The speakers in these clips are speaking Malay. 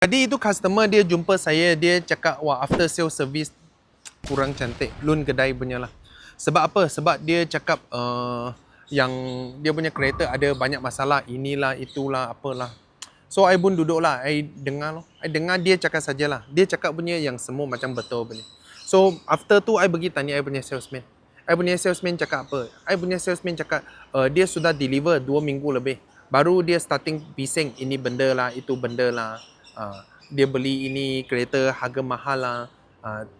Tadi itu customer dia jumpa saya, dia cakap, wah after sales service kurang cantik. Loan kedai punya lah. Sebab apa? Sebab dia cakap yang dia punya kereta ada banyak masalah. Inilah, itulah, apalah. So, I pun duduk lah. I dengar loh. I dengar dia cakap sajalah. Dia cakap punya yang semua macam betul punya. So, after tu, I pergi tanya I punya salesman. I punya salesman cakap apa? I punya salesman cakap, dia sudah deliver 2 minggu lebih. Baru dia starting bising, ini benda lah, itu benda lah. Dia beli ini kereta harga mahal lah.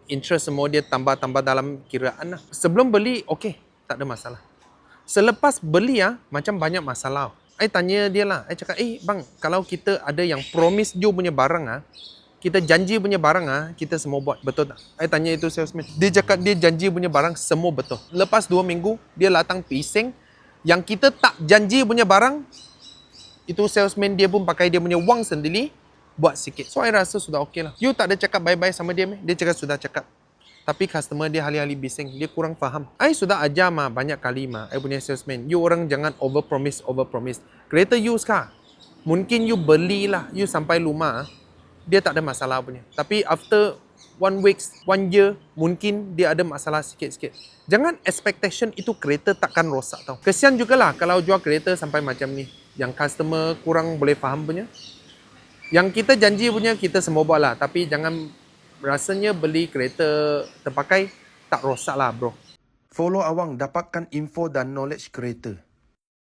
Interest semua dia tambah-tambah dalam kiraan lah. Sebelum beli, okey, tak ada masalah. Selepas beli macam banyak masalah. I tanya dia lah. I cakap, bang, kalau kita ada yang promise you punya barang kita janji punya barang kita semua buat. Betul tak? I tanya itu salesman. Dia cakap dia janji punya barang semua betul. Lepas 2 minggu, dia datang pising. Yang kita tak janji punya barang, itu salesman dia pun pakai dia punya wang sendiri, buat sikit. So, I rasa sudah okey lah. You tak ada cakap bye-bye sama dia meh? Dia cakap sudah cakap. Tapi customer dia hari-hari bising. Dia kurang faham. I sudah ajar banyak kali I punya salesman. You orang jangan over-promise. Kereta you sekarang, mungkin you belilah, you sampai rumah, dia tak ada masalah punya. Tapi after 1 week, 1 year, mungkin dia ada masalah sikit-sikit. Jangan expectation itu kereta takkan rosak tau. Kesian jugalah kalau jual kereta sampai macam ni. Yang customer kurang boleh faham punya. Yang kita janji punya kita semua buat lah. Tapi jangan rasanya beli kereta terpakai tak rosak lah bro. Follow Awang dapatkan info dan knowledge kereta.